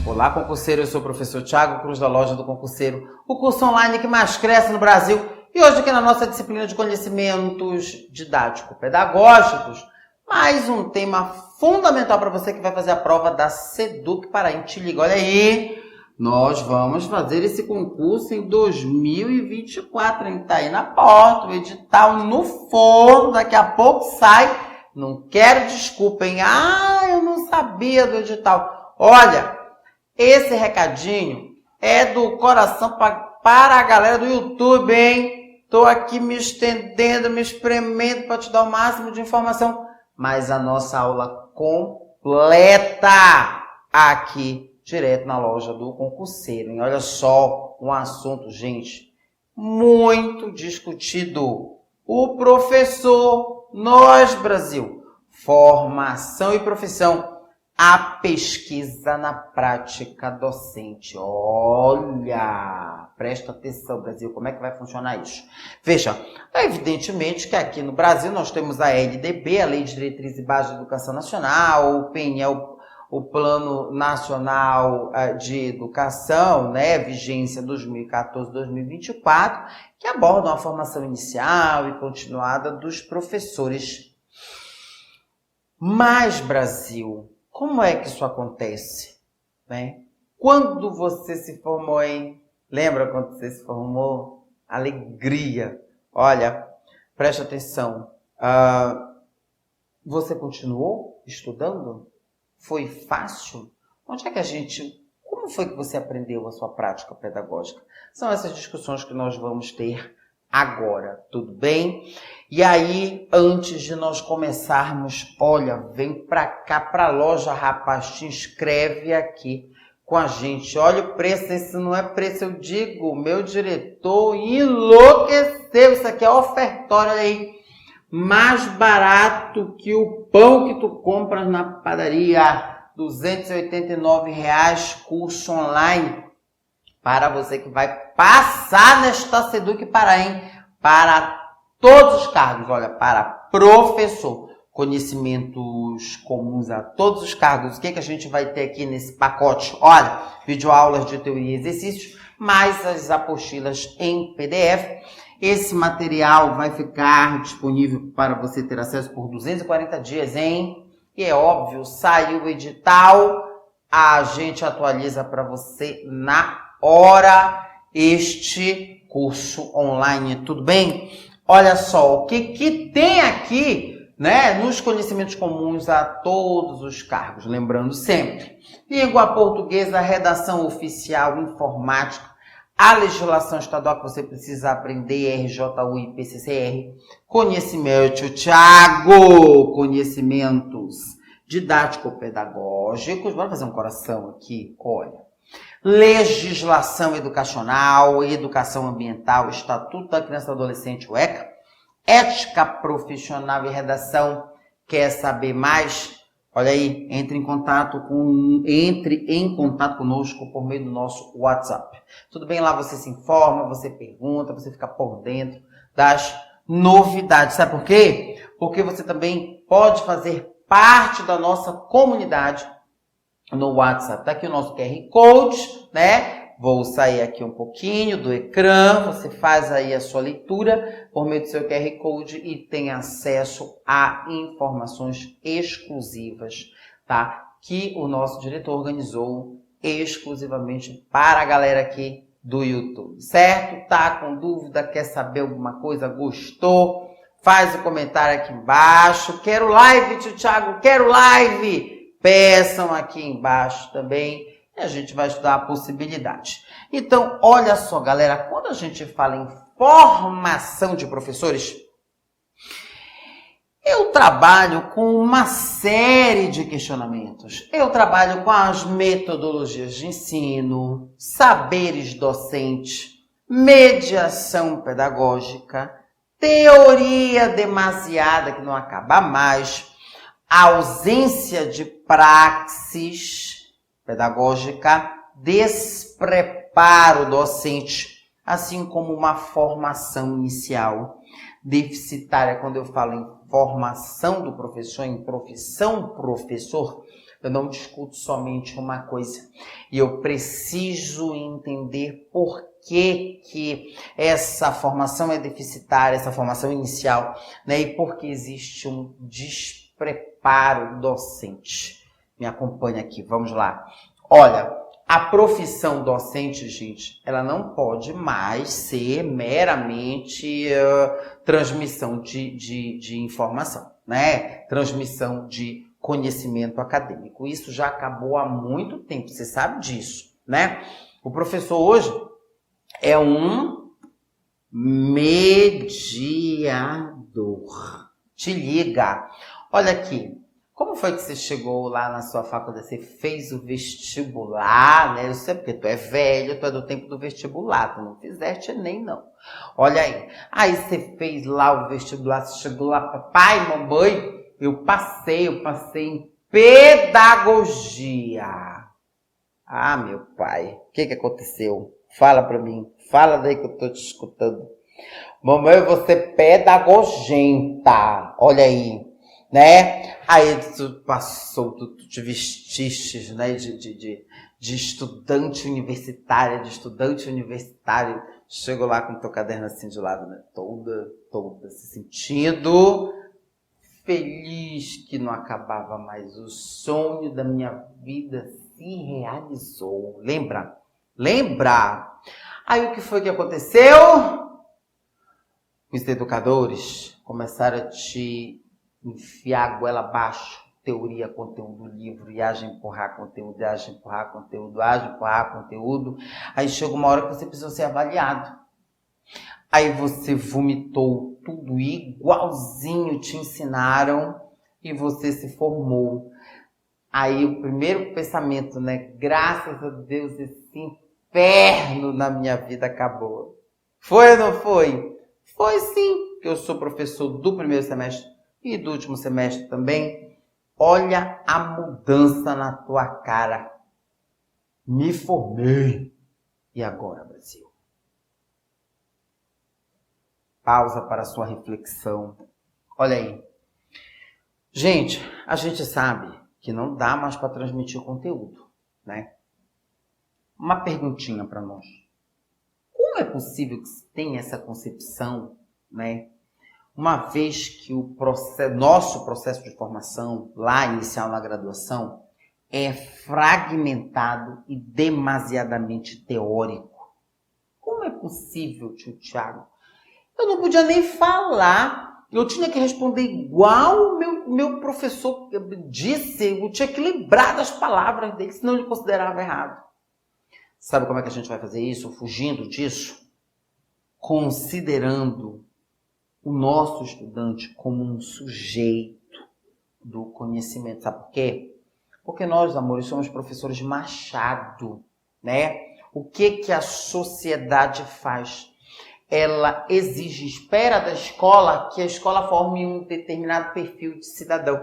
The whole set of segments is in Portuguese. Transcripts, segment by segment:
Olá, concurseiro, eu sou o professor Thiago Cruz da Loja do Concurseiro, o curso online que mais cresce no Brasil. E hoje aqui na nossa disciplina de conhecimentos didático-pedagógicos, mais um tema fundamental para você que vai fazer a prova da SEDUC Paraty. Te liga, olha aí, nós vamos fazer esse concurso em 2024, hein? Tá aí na porta, o edital no forno, daqui a pouco sai. Não quero desculpa, hein? Eu não sabia do edital. Olha, esse recadinho é do coração para a galera do YouTube, hein? Tô aqui me estendendo, me espremendo para te dar o máximo de informação. Mas a nossa aula completa aqui, direto na loja do concurseiro, hein? Olha só um assunto, gente, muito discutido. O professor, nós, Brasil, formação e profissão. A pesquisa na prática docente. Olha, presta atenção, Brasil, como é que vai funcionar isso? Veja, evidentemente que aqui no Brasil nós temos a LDB, a Lei de Diretriz e Base de Educação Nacional, o PNE, o Plano Nacional de Educação, né, vigência 2014-2024, que abordam a formação inicial e continuada dos professores. Mas, Brasil, como é que isso acontece, né? Quando você se formou, hein? Lembra quando você se formou? Alegria. Olha, preste atenção. Você continuou estudando? Foi fácil? Como foi que você aprendeu a sua prática pedagógica? São essas discussões que nós vamos ter agora, tudo bem? E aí, antes de nós começarmos, olha, vem pra cá, pra loja, rapaz, te inscreve aqui com a gente. Olha o preço, esse não é preço, eu digo, meu diretor enlouqueceu, isso aqui é ofertório, olha aí, mais barato que o pão que tu compras na padaria, R$ 289, curso online, para você que vai passar nesta SEDUC Paraty, para todos os cargos, olha, para professor, conhecimentos comuns a todos os cargos. O que a gente vai ter aqui nesse pacote? Olha, videoaulas de teoria e exercícios, mais as apostilas em PDF. Esse material vai ficar disponível para você ter acesso por 240 dias, hein? E é óbvio, saiu o edital, a gente atualiza para você na hora este curso online, tudo bem? Olha só, o que tem aqui, né, nos conhecimentos comuns a todos os cargos, lembrando sempre, língua portuguesa, redação oficial, informática, a legislação estadual que você precisa aprender, RJU e PCCR, conhecimento, Thiago, conhecimentos didático-pedagógicos, bora fazer um coração aqui, olha. Legislação educacional, educação ambiental, Estatuto da Criança e do Adolescente, o ECA, ética profissional e redação. Quer saber mais? Olha aí, entre em contato conosco por meio do nosso WhatsApp. Tudo bem? Lá você se informa, você pergunta, você fica por dentro das novidades. Sabe por quê? Porque você também pode fazer parte da nossa comunidade no WhatsApp. Tá aqui o nosso QR Code, né? Vou sair aqui um pouquinho do ecrã, você faz aí a sua leitura por meio do seu QR Code e tem acesso a informações exclusivas, tá? Que o nosso diretor organizou exclusivamente para a galera aqui do YouTube, certo? Tá com dúvida, quer saber alguma coisa, gostou? Faz o comentário aqui embaixo. Quero live, tio Thiago, quero live! Peçam aqui embaixo também e a gente vai estudar a possibilidade. Então, olha só, galera, quando a gente fala em formação de professores, eu trabalho com uma série de questionamentos. Eu trabalho com as metodologias de ensino, saberes docentes, mediação pedagógica, teoria demasiada que não acaba mais, ausência de praxis pedagógica, despreparo docente, assim como uma formação inicial deficitária. Quando eu falo em formação do professor, em profissão professor, Eu não discuto somente uma coisa. E eu preciso entender por que essa formação é deficitária, essa formação inicial, né? E por que existe um despreparo docente. Me acompanha aqui, vamos lá. Olha, a profissão docente, gente, ela não pode mais ser meramente transmissão de informação, né? Transmissão de conhecimento acadêmico. Isso já acabou há muito tempo, você sabe disso, né? O professor hoje é um mediador. Te liga. Olha aqui. Como foi que você chegou lá na sua faculdade? Você fez o vestibular, né? Eu sei porque tu é velho, tu é do tempo do vestibular, tu não fizeste Enem, não. Olha aí. Aí você fez lá o vestibular, você chegou lá, papai, mamãe, eu passei em pedagogia. Ah, meu pai, o que aconteceu? Fala pra mim, fala daí que eu tô te escutando. Mamãe, você é pedagogenta, olha aí. Né? Aí tu passou, tu te vestiste, né, de estudante universitária, chegou lá com teu caderno assim de lado, né, toda se sentindo feliz que não acabava mais, o sonho da minha vida se realizou, lembra? Aí o que foi que aconteceu? Os educadores começaram a te enfiar a goela abaixo, teoria, conteúdo, livro, e age empurrar conteúdo, Aí chega uma hora que você precisa ser avaliado. Aí você vomitou tudo igualzinho te ensinaram e você se formou. Aí o primeiro pensamento, né? Graças a Deus, esse inferno na minha vida acabou. Foi ou não foi? Foi sim, que eu sou professor do primeiro semestre e do último semestre também. Olha a mudança na tua cara. Me formei. E agora, Brasil? Pausa para a sua reflexão. Olha aí. Gente, a gente sabe que não dá mais para transmitir o conteúdo, né? Uma perguntinha para nós. Como é possível que se tenha essa concepção, né? Uma vez que o nosso processo de formação, lá inicial na graduação, é fragmentado e demasiadamente teórico. Como é possível, tio Tiago? Eu não podia nem falar. Eu tinha que responder igual o meu professor disse. Eu tinha que lembrar das palavras dele, senão ele considerava errado. Sabe como é que a gente vai fazer isso? Fugindo disso? Considerando o nosso estudante como um sujeito do conhecimento. Sabe por quê? Porque nós, amores, somos professores de Machado, né? O que a sociedade faz? Ela exige, espera da escola que a escola forme um determinado perfil de cidadão.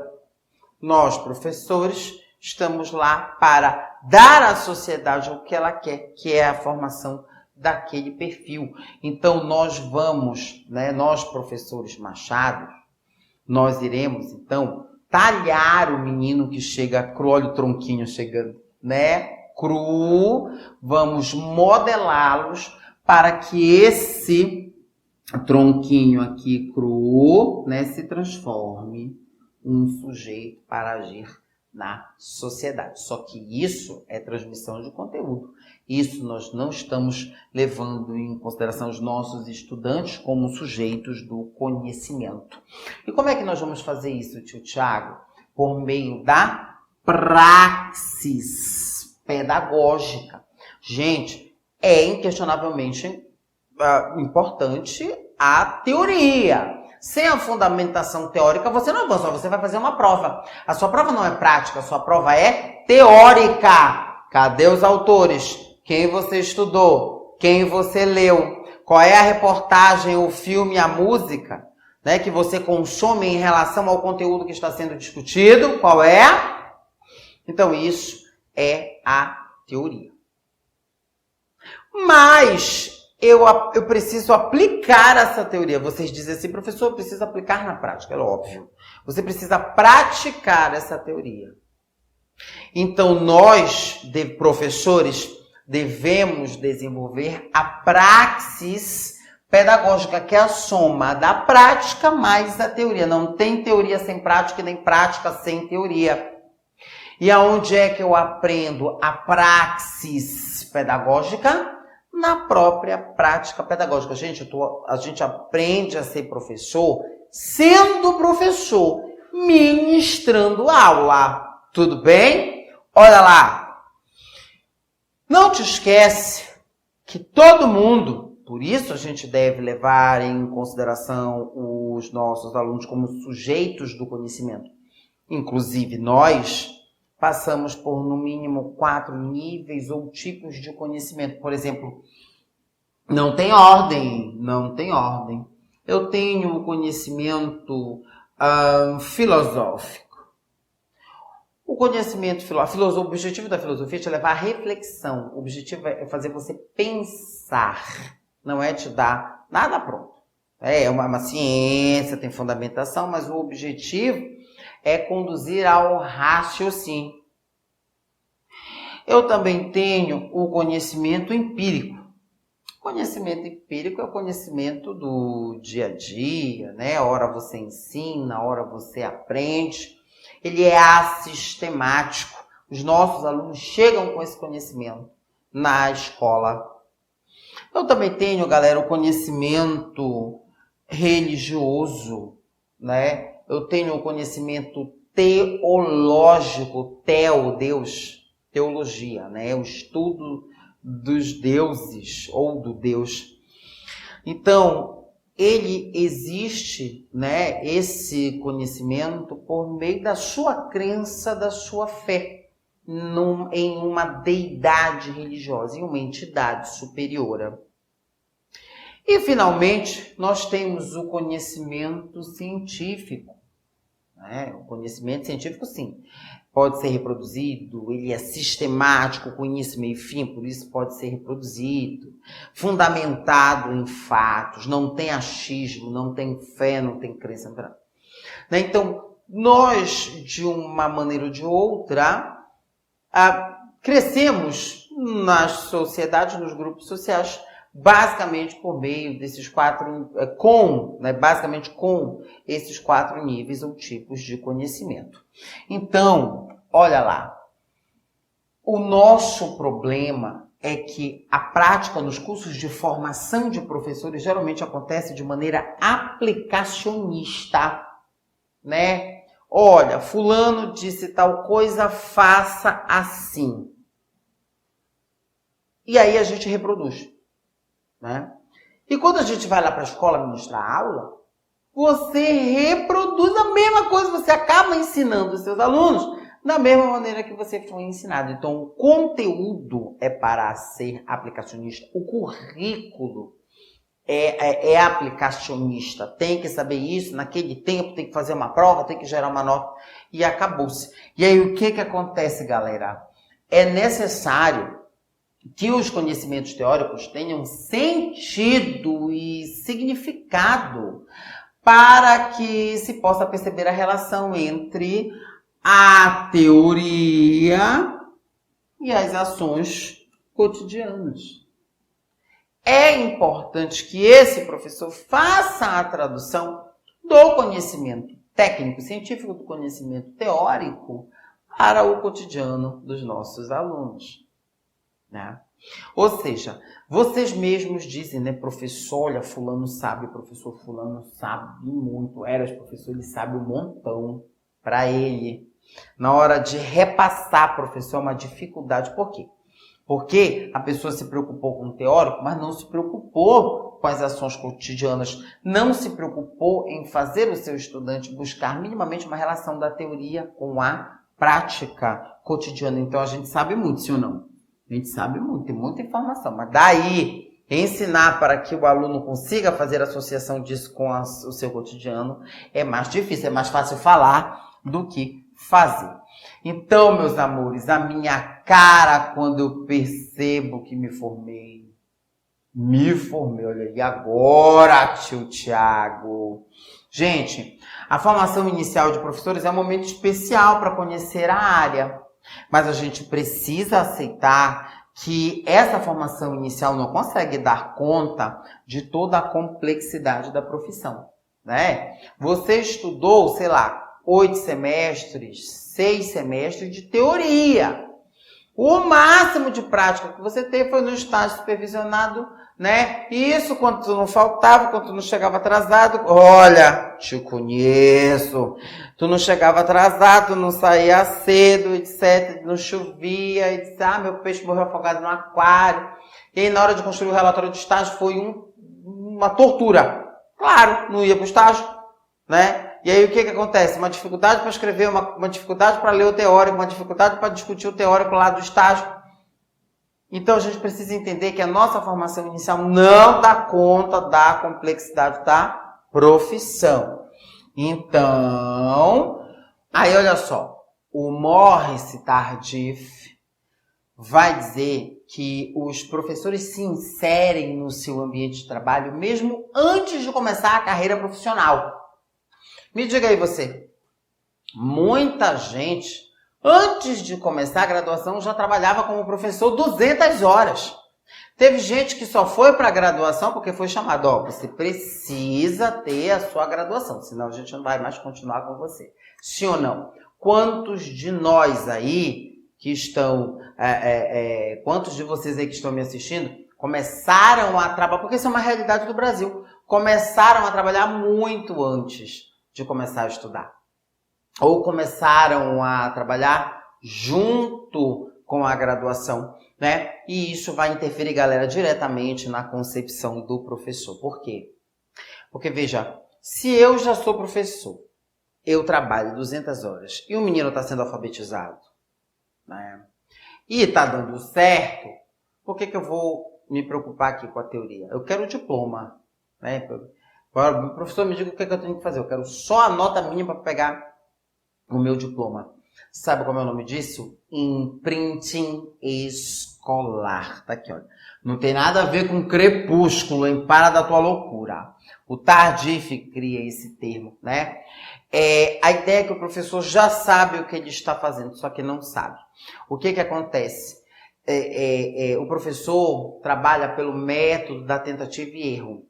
Nós, professores, estamos lá para dar à sociedade o que ela quer, que é a formação daquele perfil. Então, nós vamos, né, nós professores Machado, nós iremos, então, talhar o menino que chega cru, olha o tronquinho chegando, né, cru, vamos modelá-los para que esse tronquinho aqui cru, né, se transforme um sujeito para agir na sociedade. Só que isso é transmissão de conteúdo. Isso nós não estamos levando em consideração os nossos estudantes como sujeitos do conhecimento. E como é que nós vamos fazer isso, tio Tiago? Por meio da praxis pedagógica. Gente, é inquestionavelmente importante a teoria. Sem a fundamentação teórica, você não avança, você vai fazer uma prova. A sua prova não é prática, a sua prova é teórica. Cadê os autores? Quem você estudou? Quem você leu? Qual é a reportagem, o filme, a música, né, que você consome em relação ao conteúdo que está sendo discutido? Qual é? Então, isso é a teoria. Mas eu preciso aplicar essa teoria. Vocês dizem assim, professor, eu preciso aplicar na prática. É óbvio. Você precisa praticar essa teoria. Então, nós, professores, devemos desenvolver a praxis pedagógica, que é a soma da prática mais da teoria. Não tem teoria sem prática e nem prática sem teoria. E aonde é que eu aprendo a praxis pedagógica? Na própria prática pedagógica. Gente, a gente aprende a ser professor sendo professor, ministrando aula. Tudo bem? Olha lá. Não te esquece que todo mundo, por isso a gente deve levar em consideração os nossos alunos como sujeitos do conhecimento. Inclusive, nós passamos por, no mínimo, 4 níveis ou tipos de conhecimento. Por exemplo, não tem ordem. Eu tenho o conhecimento filosófico. O conhecimento filosófico, o objetivo da filosofia é te levar à reflexão. O objetivo é fazer você pensar, não é te dar nada pronto. É uma ciência, tem fundamentação, mas o objetivo é conduzir ao raciocínio. Eu também tenho o conhecimento empírico. O conhecimento empírico é o conhecimento do dia a dia, né? Ora você ensina, ora você aprende. Ele é assistemático. Os nossos alunos chegam com esse conhecimento na escola. Eu também tenho, galera, o conhecimento religioso, né? Eu tenho o conhecimento teológico, Deus, teologia, né? O estudo dos deuses ou do Deus. Então, ele existe, né, esse conhecimento por meio da sua crença, da sua fé em uma deidade religiosa, em uma entidade superior. E, finalmente, nós temos o conhecimento científico. Né? O conhecimento científico, sim, pode ser reproduzido, ele é sistemático, com início, meio e fim, por isso pode ser reproduzido, fundamentado em fatos, não tem achismo, não tem fé, não tem crença. Né? Então, nós, de uma maneira ou de outra, crescemos nas sociedades, nos grupos sociais, basicamente por meio desses basicamente com esses 4 níveis ou tipos de conhecimento. Então, olha lá, o nosso problema é que a prática nos cursos de formação de professores geralmente acontece de maneira aplicacionista, né? Olha, fulano disse tal coisa, faça assim. E aí a gente reproduz. Né? E quando a gente vai lá para a escola ministrar aula, você reproduz a mesma coisa, você acaba ensinando os seus alunos da mesma maneira que você foi ensinado. Então, o conteúdo é para ser aplicacionista, o currículo é aplicacionista, tem que saber isso, naquele tempo tem que fazer uma prova, tem que gerar uma nota, e acabou-se. E aí, o que acontece, galera? É necessário que os conhecimentos teóricos tenham sentido e significado para que se possa perceber a relação entre a teoria e as ações cotidianas. É importante que esse professor faça a tradução do conhecimento técnico, científico, do conhecimento teórico para o cotidiano dos nossos alunos. Né? Ou seja, vocês mesmos dizem, né, professor, olha, fulano sabe, professor fulano sabe muito, Eras, professor, ele sabe um montão. Para ele, na hora de repassar, professor, é uma dificuldade. Por quê? Porque a pessoa se preocupou com o teórico, mas não se preocupou com as ações cotidianas, não se preocupou em fazer o seu estudante buscar minimamente uma relação da teoria com a prática cotidiana. Então, a gente sabe muito, sim ou não? A gente sabe muito, tem muita informação, mas daí ensinar para que o aluno consiga fazer a associação disso com o seu cotidiano é mais difícil, é mais fácil falar do que fazer. Então, meus amores, a minha cara quando eu percebo que me formei, olha aí agora, tio Tiago. Gente, a formação inicial de professores é um momento especial para conhecer a área. Mas a gente precisa aceitar que essa formação inicial não consegue dar conta de toda a complexidade da profissão, né? Você estudou, sei lá, 8 semestres, 6 semestres de teoria. O máximo de prática que você teve foi no estágio supervisionado, né? Isso quando tu não faltava, quando tu não chegava atrasado. Olha, te conheço. Tu não chegava atrasado, tu não saía cedo, etc. Não chovia, e disse, meu peixe morreu afogado no aquário. E aí, na hora de construir o relatório de estágio, foi uma tortura. Claro, não ia pro estágio, né? E aí o que acontece? Uma dificuldade para escrever, uma dificuldade para ler o teórico, uma dificuldade para discutir o teórico lá do estágio. Então a gente precisa entender que a nossa formação inicial não dá conta da complexidade da profissão. Então, aí olha só, o Morris Tardif vai dizer que os professores se inserem no seu ambiente de trabalho mesmo antes de começar a carreira profissional. Me diga aí você, muita gente, antes de começar a graduação, já trabalhava como professor 200 horas. Teve gente que só foi para a graduação porque foi chamado, você precisa ter a sua graduação, senão a gente não vai mais continuar com você. Sim ou não? Quantos de nós aí que estão, quantos de vocês aí que estão me assistindo, começaram a trabalhar, porque isso é uma realidade do Brasil, começaram a trabalhar muito antes de começar a estudar. Ou começaram a trabalhar junto com a graduação, né? E isso vai interferir, galera, diretamente na concepção do professor. Por quê? Porque, veja, se eu já sou professor, eu trabalho 200 horas e o menino está sendo alfabetizado, né? E está dando certo, por que eu vou me preocupar aqui com a teoria? Eu quero o diploma, né? O professor me diga o que eu tenho que fazer. Eu quero só a nota mínima para pegar o meu diploma. Sabe como é o nome disso? Imprinting escolar. Tá aqui, olha. Não tem nada a ver com crepúsculo, hein? Para da tua loucura. O Tardif cria esse termo, né? A ideia é que o professor já sabe o que ele está fazendo, só que não sabe. O que acontece? O professor trabalha pelo método da tentativa e erro.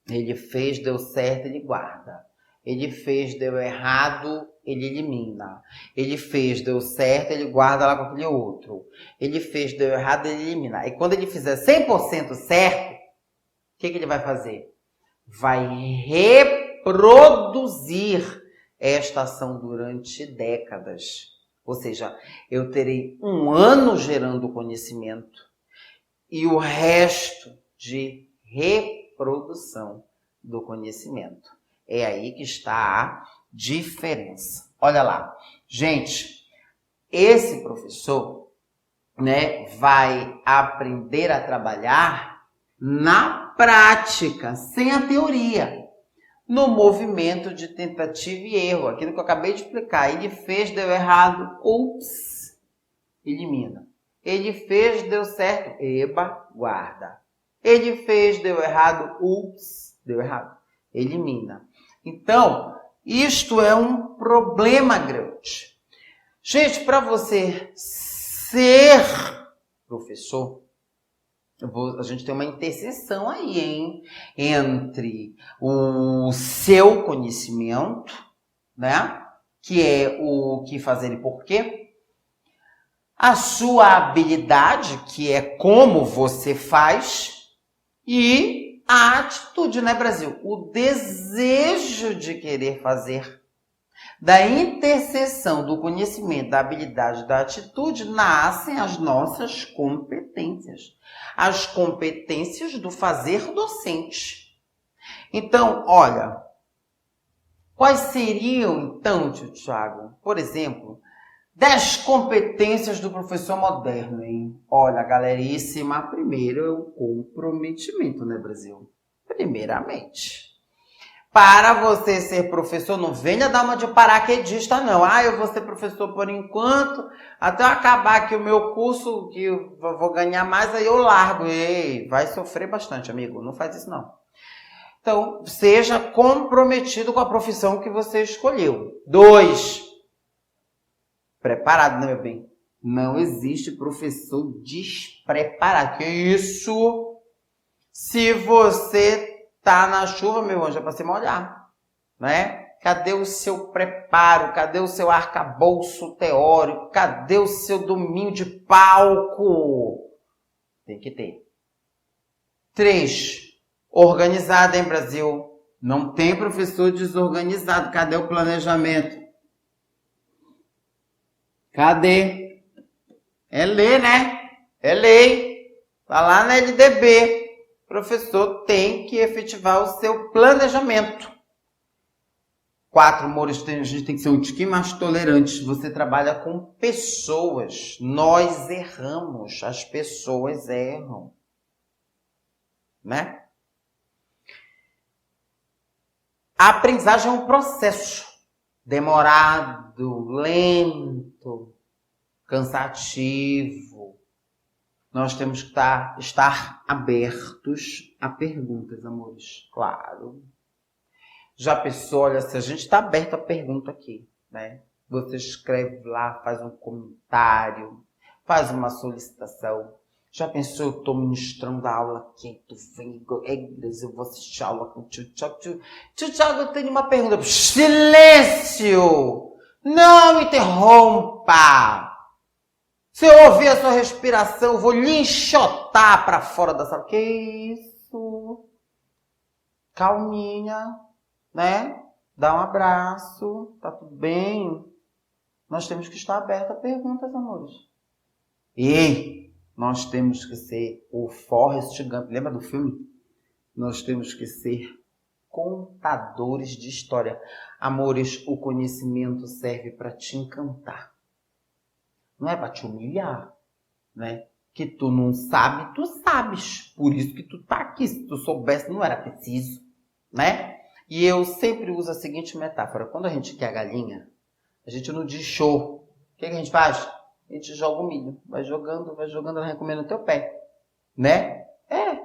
Ele fez, deu certo, ele guarda. Ele fez, deu errado, ele elimina. Ele fez, deu certo, ele guarda lá com aquele outro. Ele fez, deu errado, ele elimina. E quando ele fizer 100% certo, o que ele vai fazer? Vai reproduzir esta ação durante décadas. Ou seja, eu terei 1 ano gerando conhecimento e o resto de reprodução do conhecimento. É aí que está a diferença. Olha lá. Gente, esse professor, né, vai aprender a trabalhar na prática, sem a teoria, no movimento de tentativa e erro. Aquilo que eu acabei de explicar. Ele fez, deu errado, ups, elimina. Ele fez, deu certo, eba, guarda. Ele fez, deu errado, ups, deu errado, elimina. Então, isto é um problema grande. Gente, para você ser professor, a gente tem uma interseção aí, hein? Entre o seu conhecimento, né? Que é o que fazer e porquê. A sua habilidade, que é como você faz. E a atitude, né, Brasil? O desejo de querer fazer. Da interseção do conhecimento, da habilidade, da atitude, nascem as nossas competências. As competências do fazer docente. Então, olha, quais seriam, então, tio Thiago, por exemplo, 10 competências do professor moderno, hein? Olha, galeríssima, primeiro é o comprometimento, né, Brasil? Primeiramente. Para você ser professor, não venha dar uma de paraquedista, não. Eu vou ser professor por enquanto, até eu acabar aqui o meu curso, que eu vou ganhar mais, aí eu largo. Ei, vai sofrer bastante, amigo. Não faz isso, não. Então, seja comprometido com a profissão que você escolheu. 2. preparado, né, meu bem? Não existe professor despreparado. Que isso? Se você tá na chuva, meu anjo, é para se molhar, né? Cadê o seu preparo? Cadê o seu arcabouço teórico? Cadê o seu domínio de palco? Tem que ter. 3. Organizado, hein, Brasil? Não tem professor desorganizado. Cadê o planejamento? Cadê? É lei, né? É lei. Tá lá na LDB. O professor tem que efetivar o seu planejamento. 4, amores, a gente tem que ser um tiquinho mais tolerante. Você trabalha com pessoas. Nós erramos. As pessoas erram. Né? A aprendizagem é um processo. Demorado, lento, cansativo. Nós temos que estar abertos a perguntas, amores. Claro. Já pensou, olha, se a gente está aberto a pergunta aqui, né? Você escreve lá, faz um comentário, faz uma solicitação. Já pensou, eu estou ministrando a aula aqui, tu vem, eu vou assistir a aula com o tio Thiago. Tio Thiago, eu tenho uma pergunta. Silêncio! Não interrompa! Se eu ouvir a sua respiração, eu vou lhe enxotar para fora da sala. Que isso? Calminha. Né? Dá um abraço, tá tudo bem? Nós temos que estar abertos a perguntas, amores. E nós temos que ser o Forrest Gump. Lembra do filme? Nós temos que ser contadores de história. Amores, o conhecimento serve para te encantar. Não é para te humilhar, né? Que tu não sabe, tu sabes. Por isso que tu tá aqui. Se tu soubesse, não era preciso, né? E eu sempre uso a seguinte metáfora. Quando a gente quer a galinha, a gente não diz show. O que a gente faz? A gente joga o milho. Vai jogando, ela vai comendo no teu pé. Né? É.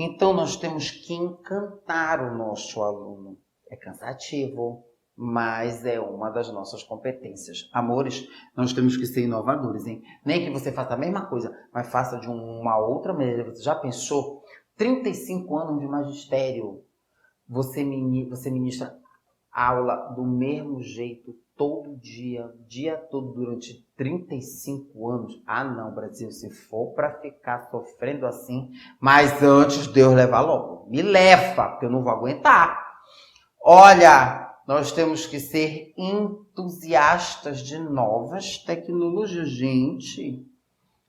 Então, nós temos que encantar o nosso aluno. É cansativo, mas é uma das nossas competências. Amores, nós temos que ser inovadores, hein? Nem que você faça a mesma coisa, mas faça de uma outra maneira. Você já pensou? 35 anos de magistério. Você ministra aula do mesmo jeito, todo dia, o dia todo, durante 35 anos. Ah, não, Brasil, se for para ficar sofrendo assim, mas antes Deus levar logo. Me leva, porque eu não vou aguentar. Olha, nós temos que ser entusiastas de novas tecnologias. Gente,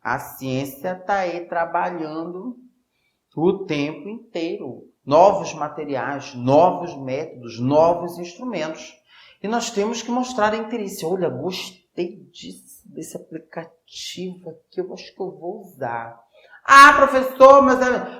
a ciência está aí trabalhando o tempo inteiro. Novos materiais, novos métodos, novos instrumentos. E nós temos que mostrar interesse. Olha, gostei desse aplicativo aqui, eu acho que eu vou usar. Ah, professor, mas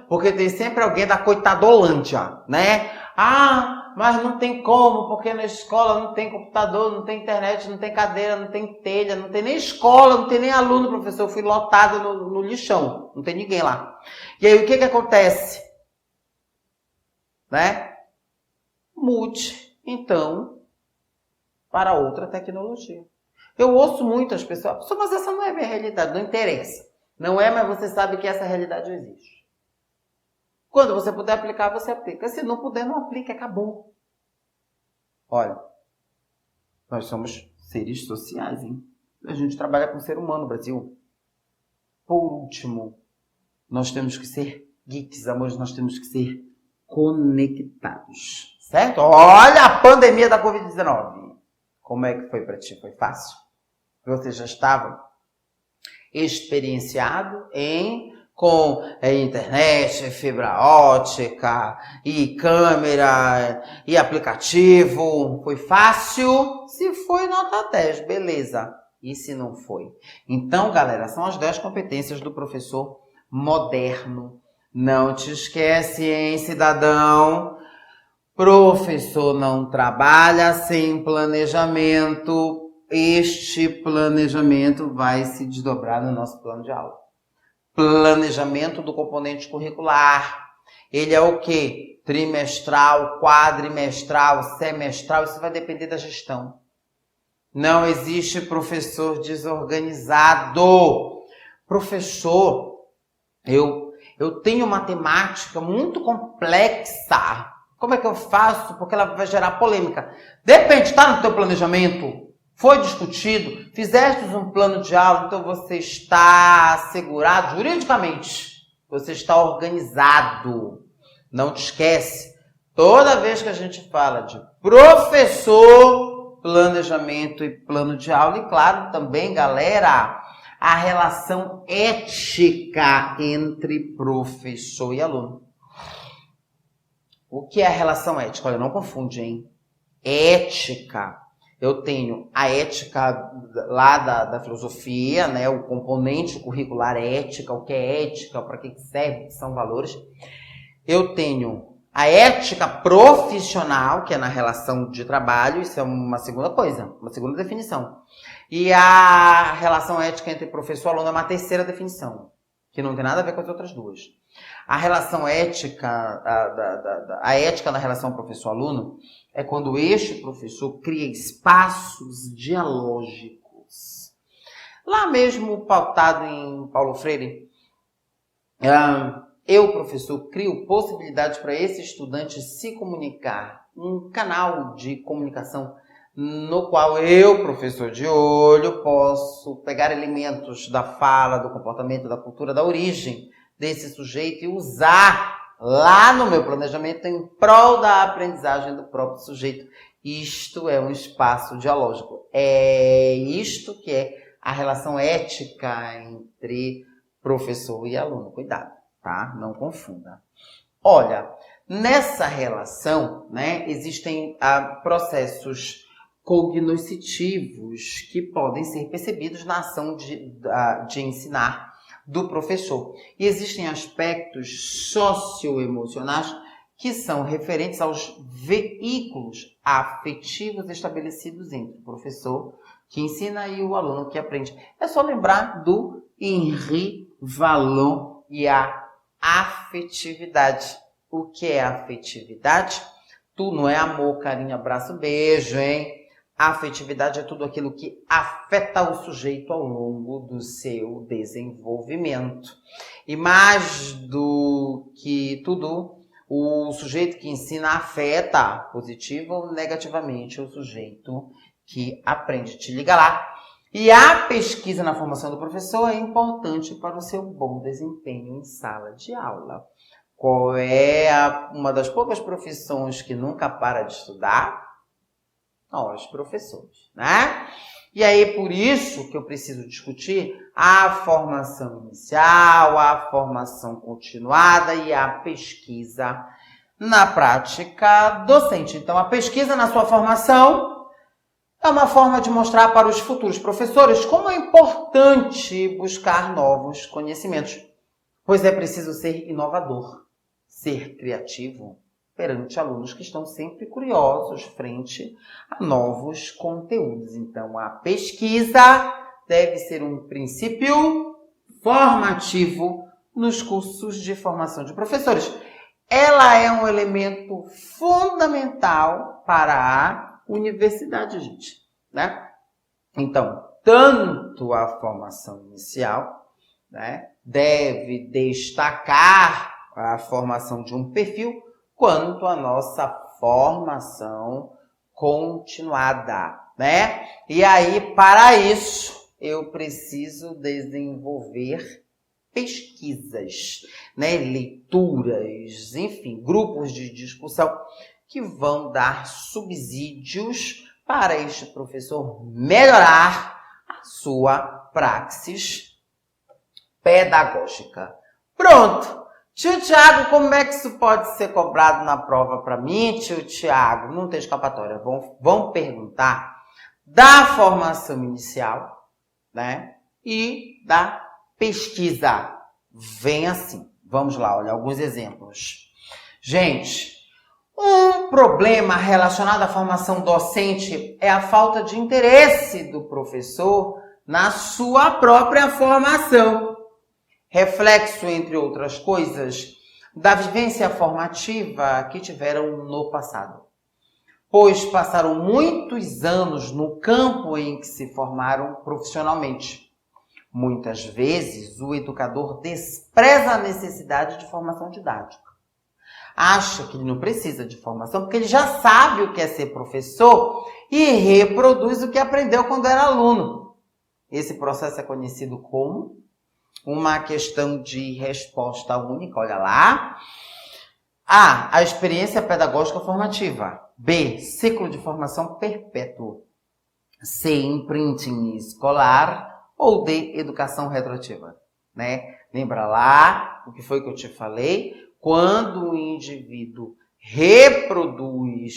porque tem sempre alguém da coitadolândia, né? Ah, mas não tem como, porque na escola não tem computador, não tem internet, não tem cadeira, não tem telha, não tem nem escola, não tem nem aluno, professor. Eu fui lotado no lixão, não tem ninguém lá. E aí, o que acontece? Né? Mude, então, para outra tecnologia. Eu ouço muitas pessoas, mas essa não é a minha realidade, não interessa. Não é, mas você sabe que essa realidade existe. Quando você puder aplicar, você aplica. Se não puder, não aplica, acabou. Olha, nós somos seres sociais, hein? A gente trabalha com o ser humano, Brasil. Por último, nós temos que ser geeks, amores, nós temos que ser conectados, certo? Olha a pandemia da Covid-19. Como é que foi para ti? Foi fácil? Você já estava experienciado com internet, fibra ótica, e câmera, e aplicativo? Foi fácil? Se foi, nota 10, beleza. E se não foi? Então, galera, são as 10 competências do professor moderno. Não te esquece, hein, cidadão? Professor não trabalha sem planejamento. Este planejamento vai se desdobrar no nosso plano de aula. Planejamento do componente curricular. Ele é o quê? Trimestral, quadrimestral, semestral. Isso vai depender da gestão. Não existe professor desorganizado. Professor, eu tenho uma temática muito complexa. Como é que eu faço? Porque ela vai gerar polêmica. Depende, está no teu planejamento? Foi discutido? Fizeste um plano de aula? Então você está assegurado juridicamente. Você está organizado. Não te esquece. Toda vez que a gente fala de professor, planejamento e plano de aula, e claro, também, galera, a relação ética entre professor e aluno. O que é a relação ética? Olha, não confunde, hein? Ética. Eu tenho a ética lá da filosofia, né? O componente curricular ética, o que é ética, para que serve, que são valores. Eu tenho a ética profissional, que é na relação de trabalho, isso é uma segunda coisa, uma segunda definição. E a relação ética entre professor e aluno é uma terceira definição, que não tem nada a ver com as outras duas. A relação ética, a ética na relação professor-aluno é quando este professor cria espaços dialógicos. Lá mesmo, pautado em Paulo Freire, eu, professor, crio possibilidades para esse estudante se comunicar, um canal de comunicação no qual eu, professor de olho, posso pegar elementos da fala, do comportamento, da cultura, da origem desse sujeito e usar lá no meu planejamento em prol da aprendizagem do próprio sujeito. Isto é um espaço dialógico. É isto que é a relação ética entre professor e aluno. Cuidado, tá? Não confunda. Olha, nessa relação, né, existem processos cognoscitivos que podem ser percebidos na ação de ensinar do professor. E existem aspectos socioemocionais que são referentes aos veículos afetivos estabelecidos entre o professor que ensina e o aluno que aprende. É só lembrar do Henri Vallon e a afetividade. O que é afetividade? Tu não é amor, carinho, abraço, beijo, hein? A afetividade é tudo aquilo que afeta o sujeito ao longo do seu desenvolvimento. E mais do que tudo, o sujeito que ensina afeta positiva ou negativamente o sujeito que aprende. Te liga lá. E a pesquisa na formação do professor é importante para o seu bom desempenho em sala de aula. Qual é uma das poucas profissões que nunca para de estudar? Nós, professores, né? E aí, por isso que eu preciso discutir a formação inicial, a formação continuada e a pesquisa na prática docente. Então, a pesquisa na sua formação é uma forma de mostrar para os futuros professores como é importante buscar novos conhecimentos, pois é preciso ser inovador, ser criativo, perante alunos que estão sempre curiosos frente a novos conteúdos. Então, a pesquisa deve ser um princípio formativo nos cursos de formação de professores. Ela é um elemento fundamental para a universidade, gente, né? Então, tanto a formação inicial, né, deve destacar a formação de um perfil, quanto à nossa formação continuada, né? E aí, para isso, eu preciso desenvolver pesquisas, né? Leituras, enfim, grupos de discussão que vão dar subsídios para este professor melhorar a sua praxis pedagógica. Pronto! Tio Tiago, como é que isso pode ser cobrado na prova para mim, tio Tiago? Não tem escapatória. Vão perguntar da formação inicial, né? E da pesquisa. Vem assim. Vamos lá, olha, alguns exemplos. Gente, um problema relacionado à formação docente é a falta de interesse do professor na sua própria formação. Reflexo, entre outras coisas, da vivência formativa que tiveram no passado. pois passaram muitos anos no campo em que se formaram profissionalmente. Muitas vezes, o educador despreza a necessidade de formação didática. Acha que ele não precisa de formação porque ele já sabe o que é ser professor e reproduz o que aprendeu quando era aluno. Esse processo é conhecido como uma questão de resposta única. Olha lá. A experiência pedagógica formativa. B, ciclo de formação perpétuo. C, imprinting escolar. Ou D, educação retroativa. Né? Lembra lá o que foi que eu te falei? Quando o indivíduo reproduz,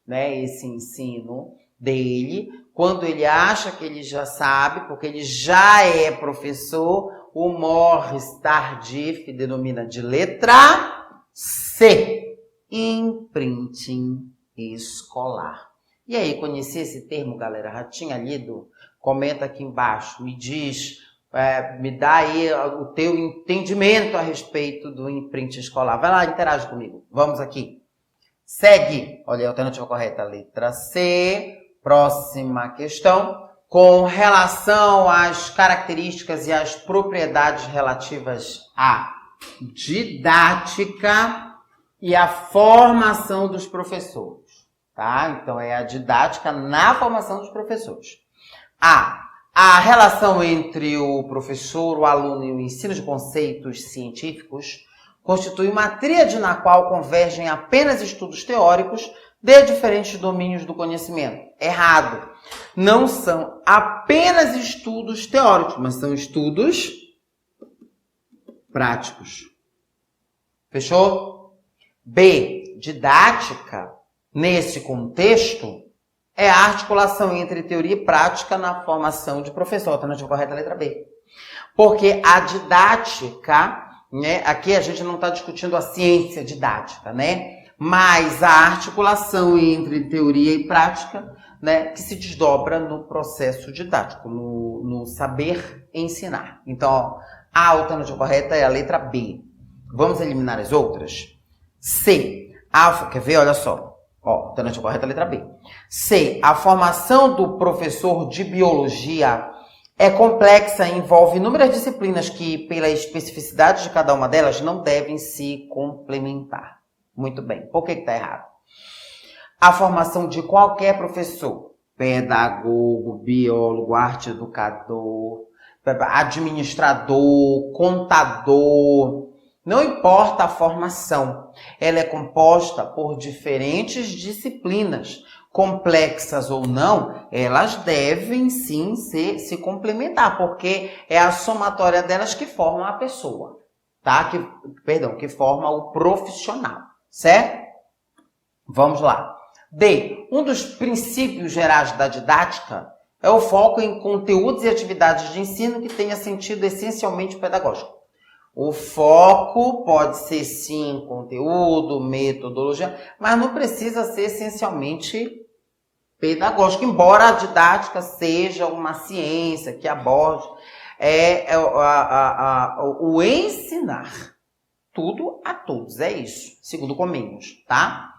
né, esse ensino dele, quando ele acha que ele já sabe, porque ele já é professor, o mors tardif denomina de letra C, imprinting escolar. E aí, conheci esse termo, galera? Já tinha lido? Comenta aqui embaixo, me diz, me dá aí o teu entendimento a respeito do imprint escolar. Vai lá, interage comigo. Vamos aqui. Segue. Olha a alternativa correta, letra C. Próxima questão. Com relação às características e às propriedades relativas à didática e à formação dos professores. Tá? Então, é a didática na formação dos professores. A relação entre o professor, o aluno e o ensino de conceitos científicos constitui uma tríade na qual convergem apenas estudos teóricos de diferentes domínios do conhecimento. Errado. Não são apenas estudos teóricos, mas são estudos práticos. Fechou? B. Didática, nesse contexto, é a articulação entre teoria e prática na formação de professor. Alternativa correta, letra B. Porque a didática, né, aqui a gente não está discutindo a ciência didática, né? Mas a articulação entre teoria e prática, né, que se desdobra no processo didático, no saber ensinar. Então, ó, a alternativa correta é a letra B. Vamos eliminar as outras? C. Quer ver? Olha só. Ó, alternativa correta, letra B. C. A formação do professor de biologia é complexa e envolve inúmeras disciplinas que, pela especificidade de cada uma delas, não devem se complementar. Muito bem. Por que está errado? A formação de qualquer professor, pedagogo, biólogo, arte educador, administrador, contador, não importa a formação, ela é composta por diferentes disciplinas, complexas ou não, elas devem sim se complementar, porque é a somatória delas que forma a pessoa, tá? Que forma o profissional, certo? Vamos lá. D. Um dos princípios gerais da didática é o foco em conteúdos e atividades de ensino que tenha sentido essencialmente pedagógico. O foco pode ser, sim, conteúdo, metodologia, mas não precisa ser essencialmente pedagógico, embora a didática seja uma ciência que aborde o ensinar tudo a todos. É isso, segundo Comenius, tá?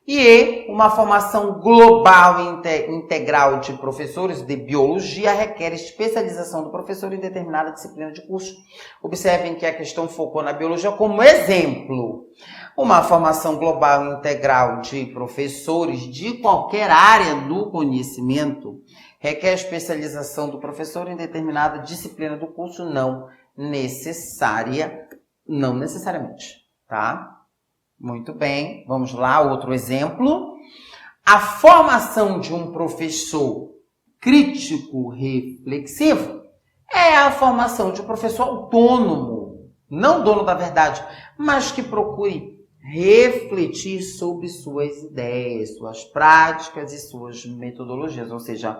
E uma formação global e integral de professores de biologia requer especialização do professor em determinada disciplina de curso. Observem que a questão focou na biologia como exemplo. Uma formação global e integral de professores de qualquer área do conhecimento requer especialização do professor em determinada disciplina do curso, não necessariamente, tá? Muito bem, vamos lá, outro exemplo. A formação de um professor crítico reflexivo é a formação de um professor autônomo, não dono da verdade, mas que procure refletir sobre suas ideias, suas práticas e suas metodologias, ou seja,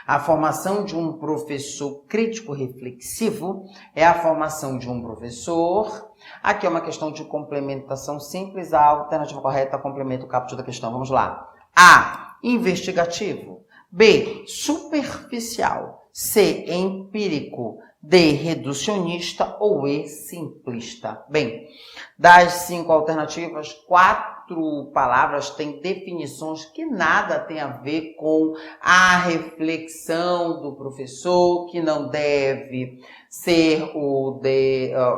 a formação de um professor crítico reflexivo é a formação de um professor. Aqui é uma questão de complementação simples. A alternativa correta complementa o caput da questão. Vamos lá. A. Investigativo. B. Superficial. C. Empírico. D. Reducionista. Ou E. Simplista. Bem, das 5 alternativas, 4 4 palavras têm definições que nada tem a ver com a reflexão do professor, que não deve ser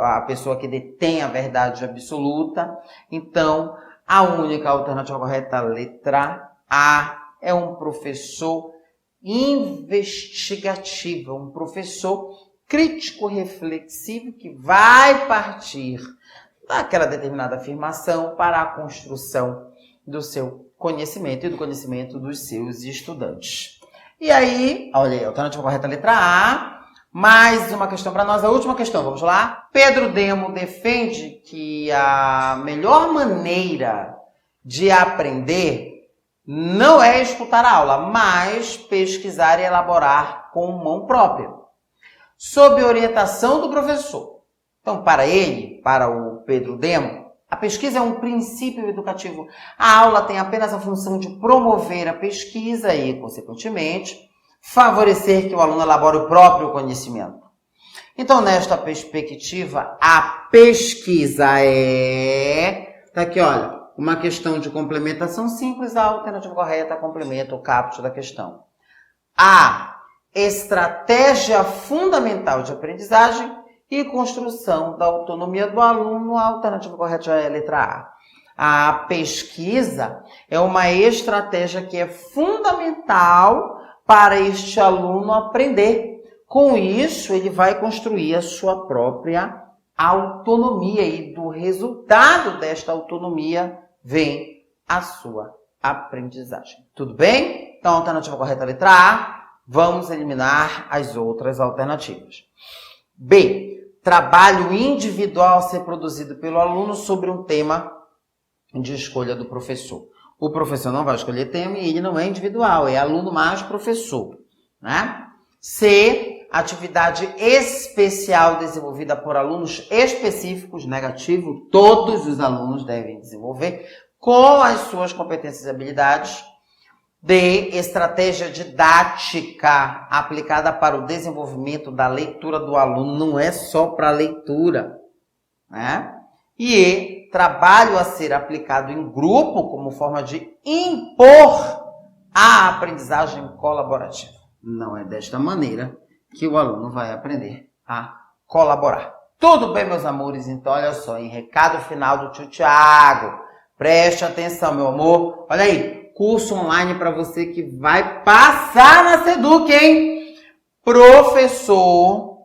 a pessoa que detém a verdade absoluta. Então, a única alternativa correta é a letra A. É um professor investigativo, um professor crítico-reflexivo que vai partir daquela determinada afirmação para a construção do seu conhecimento e do conhecimento dos seus estudantes. E aí, olha aí, alternativa correta, letra A. Mais uma questão para nós, a última questão, vamos lá? Pedro Demo defende que a melhor maneira de aprender não é escutar a aula, mas pesquisar e elaborar com mão própria, sob orientação do professor. Então, para ele, para o Pedro Demo, a pesquisa é um princípio educativo. A aula tem apenas a função de promover a pesquisa e, consequentemente, favorecer que o aluno elabore o próprio conhecimento. Então, nesta perspectiva, a pesquisa tá aqui, olha, uma questão de complementação simples, a alternativa correta complementa o caput da questão. A estratégia fundamental de aprendizagem e construção da autonomia do aluno, a alternativa correta é a letra A. A pesquisa é uma estratégia que é fundamental para este aluno aprender. Com isso, ele vai construir a sua própria autonomia e do resultado desta autonomia vem a sua aprendizagem. Tudo bem? Então, a alternativa correta é a letra A. Vamos eliminar as outras alternativas. B. Trabalho individual a ser produzido pelo aluno sobre um tema de escolha do professor. O professor não vai escolher tema e ele não é individual, é aluno mais professor, né? C. Atividade especial desenvolvida por alunos específicos, negativo, todos os alunos devem desenvolver com as suas competências e habilidades. D. Estratégia didática aplicada para o desenvolvimento da leitura do aluno, não é só para a leitura, né? E E. Trabalho a ser aplicado em grupo como forma de impor a aprendizagem colaborativa. Não é desta maneira que o aluno vai aprender a colaborar. Tudo bem, meus amores? Então, olha só, em recado final do tio Tiago, preste atenção, meu amor. Olha aí, curso online para você que vai passar na Seduc, hein? Professor,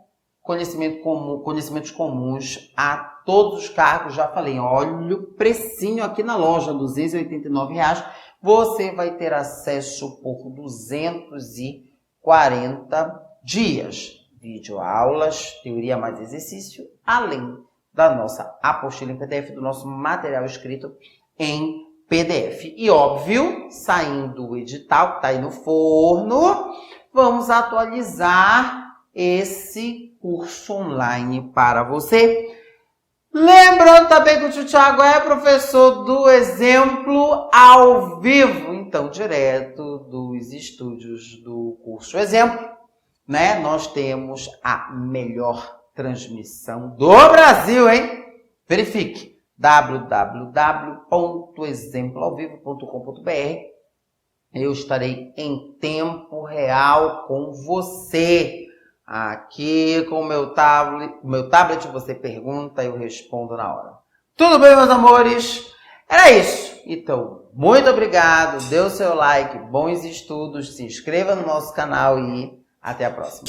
conhecimentos comuns a todos os cargos, já falei. Olha o precinho aqui na loja, R$ 289. Você vai ter acesso por 240 dias. Videoaulas, teoria mais exercício, além da nossa apostila em PDF, do nosso material escrito em PDF. E óbvio, saindo o edital que está aí no forno, vamos atualizar esse curso online para você. Lembrando também que o tio Tiago é professor do Exemplo ao vivo, então direto dos estúdios do curso Exemplo, né? Nós temos a melhor transmissão do Brasil, hein? Verifique www.exemploalvivo.com.br. Eu estarei em tempo real com você. Aqui com o meu tablet você pergunta e eu respondo na hora. Tudo bem, meus amores? Era isso. Então, muito obrigado. Dê o seu like, bons estudos, se inscreva no nosso canal e até a próxima.